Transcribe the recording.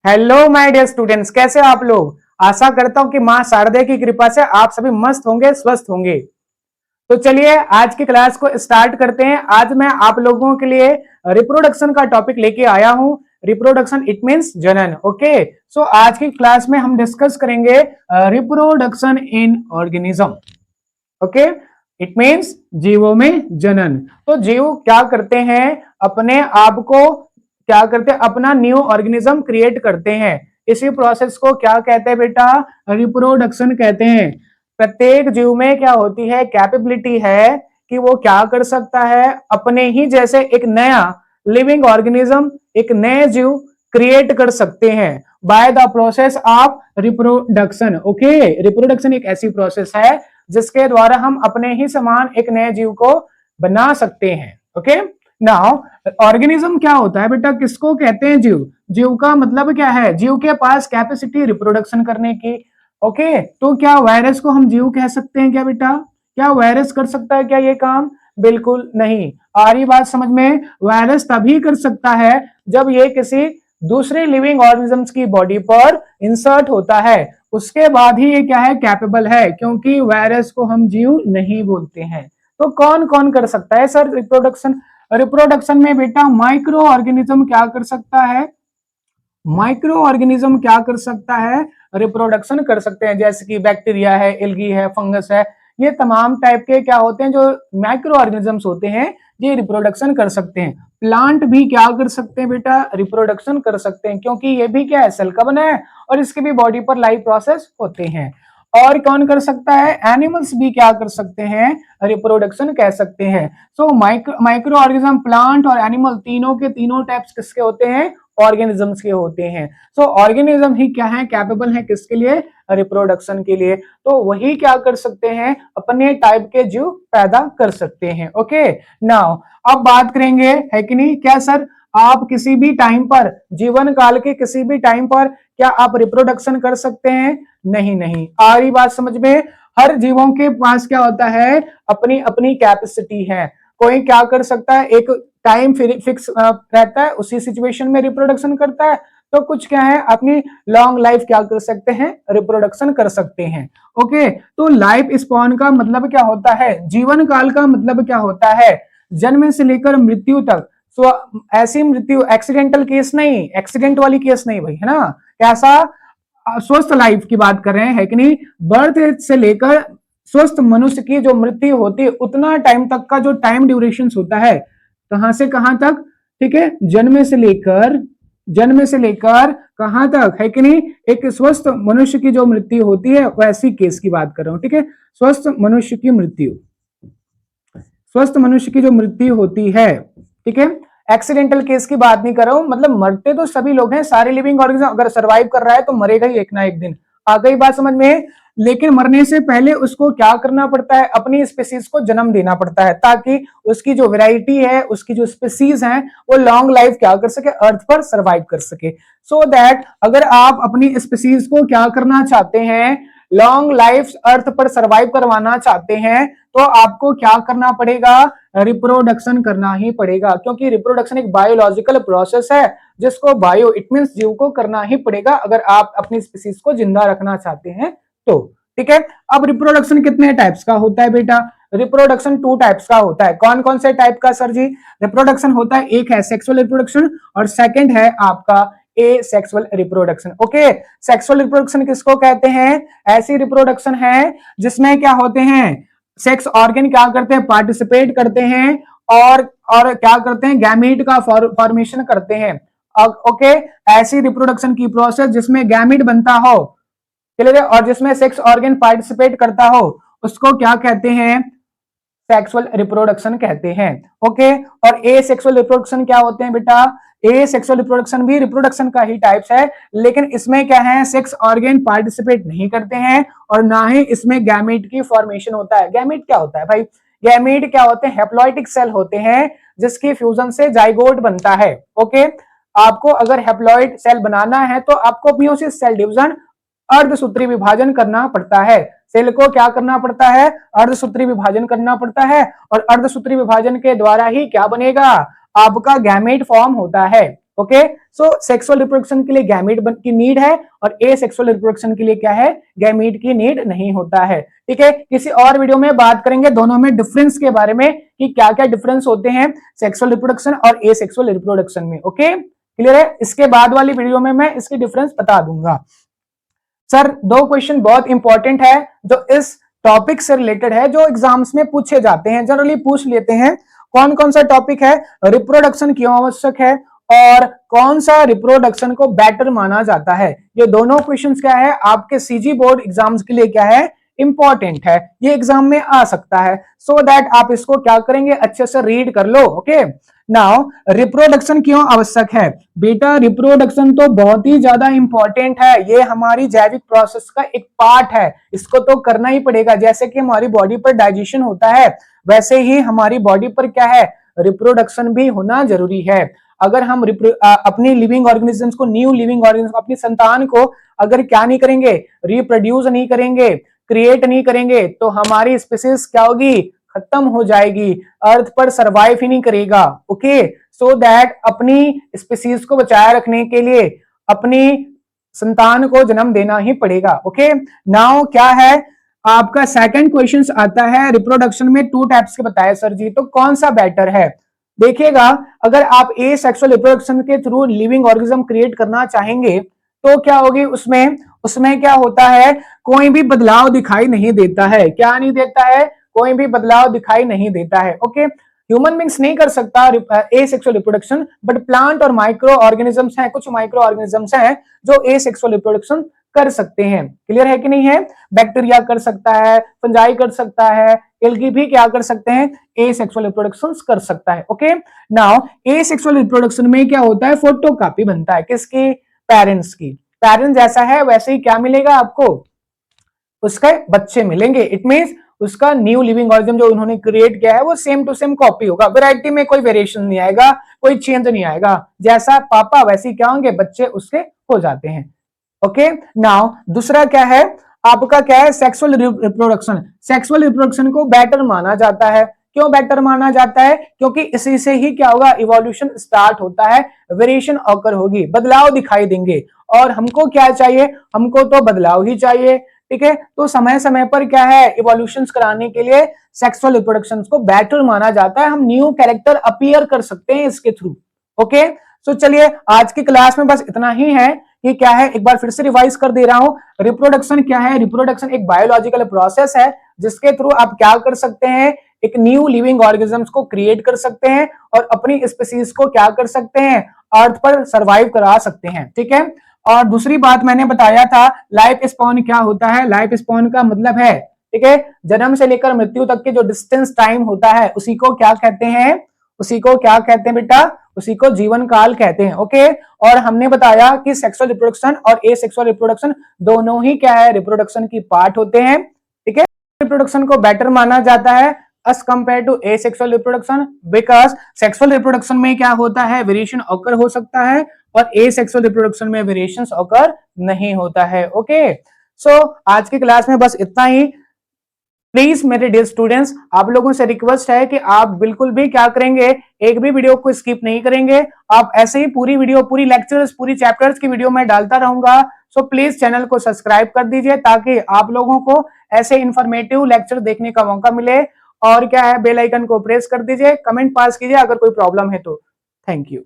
Hello my dear students, कैसे हो आप लोग। आशा करता हूं कि मां शारदे की कृपा से आप सभी मस्त होंगे, स्वस्थ होंगे। तो चलिए आज की क्लास को स्टार्ट करते हैं। आज मैं आप लोगों के लिए रिप्रोडक्शन का टॉपिक लेके आया हूं। रिप्रोडक्शन इट मींस जनन। ओके, सो आज की क्लास में हम डिस्कस करेंगे reproduction in organism. Okay, it means जीवों में जनन। तो जीव क्या करते हैं, अपने आप को क्या करते हैं, अपना न्यू ऑर्गेनिज्म क्रिएट करते हैं। इसी प्रोसेस को क्या कहते हैं बेटा, रिप्रोडक्शन कहते हैं। प्रत्येक जीव में क्या होती है, कैपेबिलिटी है कि वो क्या कर सकता है, अपने ही जैसे एक नया लिविंग ऑर्गेनिज्म, एक नए जीव क्रिएट कर सकते हैं by the process of reproduction. Okay, reproduction एक ऐसी प्रोसेस है जिसके द्वारा हम अपने ही समान एक नए जीव को बना सकते हैं। ओके, नाउ ऑर्गेनिज्म क्या होता है बेटा, किसको कहते हैं जीव। जीव का मतलब क्या है, जीव के पास कैपेसिटी रिप्रोडक्शन करने की। ओके, तो क्या वायरस को हम जीव कह सकते हैं क्या बेटा, क्या वायरस कर सकता है क्या ये काम, बिल्कुल नहीं। आ रही बात समझ में। वायरस तभी कर सकता है जब ये किसी दूसरे लिविंग ऑर्गेनिजम्स की बॉडी पर इंसर्ट होता है, उसके बाद ही ये क्या है, कैपेबल है, क्योंकि वायरस को हम जीव नहीं बोलते हैं। तो कौन कौन कर सकता है सर रिप्रोडक्शन। रिप्रोडक्शन में बेटा माइक्रो ऑर्गेनिज्म क्या कर सकता है, माइक्रो ऑर्गेनिज्म क्या कर सकता है, रिप्रोडक्शन कर सकते हैं। जैसे कि बैक्टीरिया है, एल्गी है, फंगस है, ये तमाम टाइप के क्या होते हैं जो माइक्रो ऑर्गेनिजम्स होते हैं, ये रिप्रोडक्शन कर सकते हैं। प्लांट भी क्या कर सकते हैं बेटा, रिप्रोडक्शन कर सकते हैं, क्योंकि ये भी क्या है, सेल का बना है और इसके भी बॉडी पर लाइफ प्रोसेस होते हैं। और कौन कर सकता है, एनिमल्स भी क्या कर सकते हैं, रिप्रोडक्शन कह सकते हैं। सो माइक्रो ऑर्गेनिज्म, प्लांट और एनिमल, तीनों के तीनों टाइप्स किसके होते हैं, ऑर्गेनिजम्स के होते हैं। सो ऑर्गेनिज्म ही क्या है, कैपेबल है किसके लिए, रिप्रोडक्शन के लिए। तो वही क्या कर सकते हैं, अपने टाइप के जीव पैदा कर सकते हैं। ओके, नाउ अब बात करेंगे, है कि नहीं, क्या सर आप किसी भी टाइम पर, जीवन काल के किसी भी टाइम पर क्या आप रिप्रोडक्शन कर सकते हैं, नहीं नहीं। आ रही बात समझ में। हर जीवों के पास क्या होता है, अपनी अपनी कैपेसिटी है। कोई क्या कर सकता है, एक टाइम फिक्स रहता है, उसी सिचुएशन में रिप्रोडक्शन करता है। तो कुछ क्या है, अपनी लॉन्ग लाइफ क्या कर सकते हैं, रिप्रोडक्शन कर सकते हैं। ओके, तो लाइफ स्पॉन का मतलब क्या होता है, जीवन काल का मतलब क्या होता है, जन्म से लेकर मृत्यु तक। सो ऐसी मृत्यु, एक्सीडेंटल केस नहीं, एक्सीडेंट वाली केस नहीं भाई, है ना। कैसा, स्वस्थ लाइफ की बात कर रहे हैं, है कि नहीं। बर्थ से लेकर स्वस्थ मनुष्य की जो मृत्यु होती है, उतना टाइम तक का जो टाइम ड्यूरेशन होता है, कहां से कहां तक, ठीक है, जन्म से लेकर कहां तक, है कि नहीं। एक स्वस्थ मनुष्य की जो मृत्यु होती है, वैसी केस की बात कर रहा हूं, ठीक है। स्वस्थ मनुष्य की मृत्यु, स्वस्थ मनुष्य की जो मृत्यु होती है, ठीक है। एक्सीडेंटल केस की बात नहीं कर रहा हूं, मतलब मरते तो सभी लोग हैं, सारे लिविंग ऑर्गेनिज्म अगर सरवाइव कर रहा है तो मरेगा ही एक ना एक दिन। आ गई बात समझ में। लेकिन मरने से पहले उसको क्या करना पड़ता है, अपनी स्पीसीज को जन्म देना पड़ता है, ताकि उसकी जो वैरायटी है, उसकी जो स्पीसीज है, वो लॉन्ग लाइफ क्या कर सके, अर्थ पर सरवाइव कर सके। सो दैट अगर आप अपनी स्पीसीज को क्या करना चाहते हैं, लॉन्ग लाइफ अर्थ पर सरवाइव करवाना चाहते हैं, तो आपको क्या करना पड़ेगा, रिप्रोडक्शन करना ही पड़ेगा, क्योंकि रिप्रोडक्शन एक बायोलॉजिकल प्रोसेस है जिसको बायो इट मींस जीव को करना ही पड़ेगा अगर आप अपनी स्पीसीज को जिंदा रखना चाहते हैं तो। ठीक है, अब रिप्रोडक्शन कितने टाइप्स का होता है बेटा, रिप्रोडक्शन 2 टाइप्स का होता है। कौन कौन से टाइप का सर जी, रिप्रोडक्शन होता है, एक है सेक्सुअल रिप्रोडक्शन और सेकंड है आपका ए sexual reproduction. Okay, sexual reproduction किसको कहते हैं, ऐसी रिप्रोडक्शन है जिसमें क्या होते हैं, सेक्स ऑर्गन क्या करते हैं, पार्टिसिपेट करते हैं और क्या करते हैं, गैमीट का फॉर्मेशन करते हैं। ओके, ऐसी रिप्रोडक्शन की प्रोसेस जिसमें गैमीट बनता हो, क्लियर है, और जिसमें सेक्स ऑर्गन पार्टिसिपेट करता हो, उसको क्या कहते हैं, सेक्सुअल रिप्रोडक्शन कहते हैं। ओके, और ए सेक्सुअल रिप्रोडक्शन क्या होते हैं बेटा, ए सेक्सुअल रिप्रोडक्शन भी रिप्रोडक्शन का ही टाइप्स है, लेकिन इसमें क्या है, सेक्स ऑर्गन पार्टिसिपेट नहीं करते हैं और ना ही इसमें गैमेट की फॉर्मेशन होता है। गैमेट क्या होता है भाई, गैमेट क्या होते हैं, हेप्लॉइटिक सेल होते हैं जिसकी फ्यूजन से जाइगोट बनता है। ओके, आपको अगर हेप्लॉइड सेल बनाना है तो आपको मियोसिस सेल डिवीजन, अर्धसूत्री विभाजन करना पड़ता है। सेल को क्या करना पड़ता है, अर्धसूत्री विभाजन करना पड़ता है, और अर्धसूत्री विभाजन के द्वारा ही क्या बनेगा, आपका गैमेट फॉर्म होता है। ओके, सो सेक्सुअल रिप्रोडक्शन के लिए गैमीट की नीड है और ए सेक्सुअल रिप्रोडक्शन के लिए क्या है, गैमीट की नीड नहीं होता है। ठीक है, किसी और वीडियो में बात करेंगे दोनों में डिफरेंस के बारे में कि क्या क्या डिफरेंस होते हैं सेक्सुअल रिप्रोडक्शन और ए सेक्सुअल रिप्रोडक्शन में। ओके, क्लियर है? इसके बाद वाली वीडियो में मैं इसकी डिफरेंस बता दूंगा। सर, दो क्वेश्चन बहुत इंपॉर्टेंट है जो इस टॉपिक से रिलेटेड है, जो एग्जाम्स में पूछे जाते हैं, जनरली पूछ लेते हैं। कौन कौन सा टॉपिक है? रिप्रोडक्शन क्यों आवश्यक है और कौन सा रिप्रोडक्शन को बेटर माना जाता है। ये दोनों क्वेश्चंस क्या है, आपके सीजी बोर्ड एग्जाम्स के लिए क्या है, इंपॉर्टेंट है, ये एग्जाम में आ सकता है। सो दैट आप इसको क्या करेंगे, अच्छे से रीड कर लो। ओके, नाउ रिप्रोडक्शन क्यों आवश्यक है? बेटा, रिप्रोडक्शन तो बहुत ही ज्यादा इंपॉर्टेंट है, ये हमारी जैविक प्रोसेस का एक पार्ट है, इसको तो करना ही पड़ेगा। जैसे कि हमारी बॉडी पर डाइजेशन होता है, वैसे ही हमारी बॉडी पर क्या है, रिप्रोडक्शन भी होना जरूरी है। अगर हम अपनी लिविंग ऑर्गेनिजम्स को, न्यू लिविंग ऑर्गेनिज्म, अपनी संतान को अगर क्या नहीं करेंगे, रिप्रोड्यूस नहीं करेंगे, क्रिएट नहीं करेंगे, तो हमारी स्पीसीज क्या होगी, खत्म हो जाएगी, अर्थ पर सरवाइव ही नहीं करेगा। ओके, सो दैट अपनी स्पीसीज को बचाए रखने के लिए अपनी संतान को जन्म देना ही पड़ेगा। ओके, नाउ क्या है आपका सेकंड क्वेश्चन आता है, रिप्रोडक्शन में टू टाइप्स के बताए सर जी, तो कौन सा बेटर है? देखिएगा, अगर आप ए सेक्सुअल रिप्रोडक्शन के थ्रू लिविंग ऑर्गेनिज्म क्रिएट करना चाहेंगे तो क्या होगी, उसमें उसमें क्या होता है, कोई भी बदलाव दिखाई नहीं देता है। क्या नहीं देता है? कोई भी बदलाव दिखाई नहीं देता है। ओके, ह्यूमन बींग्स नहीं कर सकता ए सेक्सुअल रिप्रोडक्शन, बट प्लांट और माइक्रो ऑर्गेनिजम्स हैं, कुछ माइक्रो ऑर्गेनिजम्स हैं जो ए सेक्सुअल रिप्रोडक्शन कर सकते हैं। क्लियर है कि नहीं है? बैक्टीरिया कर सकता है, फंजाई कर सकता है, एल्गी भी क्या कर सकते हैं, ए सेक्सुअल रिप्रोडक्शन कर सकता है। ओके, नाउ ए सेक्सुअल रिप्रोडक्शन में क्या होता है, फोटोकॉपी बनता है, किसकी, पेरेंट्स की। पेरेंट्स जैसा है वैसे ही क्या मिलेगा आपको, उसके बच्चे मिलेंगे। इट मींस उसका न्यू लिविंग ऑर्गेनिज्म जो उन्होंने क्रिएट किया है वो सेम टू सेम कॉपी होगा, वैरायटी में कोई वेरिएशन नहीं आएगा, कोई चेंज नहीं आएगा। जैसा पापा वैसे ही क्या होंगे, बच्चे उसके हो जाते हैं। ओके, नाउ दूसरा क्या है आपका, क्या है, सेक्सुअल रिप्रोडक्शन। सेक्सुअल रिप्रोडक्शन को बेटर माना जाता है। क्यों बेटर माना जाता है? क्योंकि इसी से ही क्या होगा, इवोल्यूशन स्टार्ट होता है, वेरिएशन ऑकर होगी, बदलाव दिखाई देंगे। और हमको क्या चाहिए, हमको तो बदलाव ही चाहिए। ठीक है, तो समय समय पर क्या है, इवोल्यूशन कराने के लिए सेक्सुअल रिप्रोडक्शन को बेटर माना जाता है। हम न्यू कैरेक्टर अपीयर कर सकते हैं इसके थ्रू। ओके, तो चलिए आज की क्लास में बस इतना ही है कि क्या है, एक बार फिर से रिवाइज कर दे रहा हूं। रिप्रोडक्शन क्या है? रिप्रोडक्शन एक बायोलॉजिकल प्रोसेस है जिसके थ्रू आप क्या कर सकते हैं, एक न्यू लिविंग ऑर्गेनिजम्स को क्रिएट कर सकते हैं और अपनी स्पीसीज को क्या कर सकते हैं, अर्थ पर सरवाइव करा सकते हैं। ठीक है, और दूसरी बात मैंने बताया था, लाइफ स्पॉन क्या होता है। लाइफ स्पॉन का मतलब है, ठीक है, जन्म से लेकर मृत्यु तक के जो डिस्टेंस टाइम होता है उसी को क्या कहते हैं, उसी को क्या कहते हैं बेटा, उसी को जीवन काल कहते हैं। ओके, और हमने बताया कि सेक्सुअल रिप्रोडक्शन और ए सेक्सुअल रिप्रोडक्शन दोनों ही क्या है, रिप्रोडक्शन की पार्ट होते हैं। ठीक है, रिप्रोडक्शन को बेटर माना जाता है as compared to asexual reproduction because sexual reproduction में क्या होता है, वेरिएशन ऑकर हो सकता है और asexual reproduction में वेरिएशंस ऑकर नहीं होता है। ओके, सो आज की क्लास में बस इतना ही। प्लीज मेरे डियर स्टूडेंट्स, आप लोगों से रिक्वेस्ट है कि आप बिल्कुल भी क्या करेंगे, एक भी वीडियो को स्किप नहीं करेंगे। आप ऐसे ही पूरी वीडियो, पूरी लेक्चर्स, पूरी चैप्टर्स की वीडियो मैं डालता रहूंगा। सो प्लीज चैनल को सब्सक्राइब कर दीजिए ताकि आप लोगों को ऐसे इंफॉर्मेटिव लेक्चर देखने का मौका मिले। और क्या है, बेल आइकन को प्रेस कर दीजिए, कमेंट पास कीजिए अगर कोई प्रॉब्लम है तो। Thank you.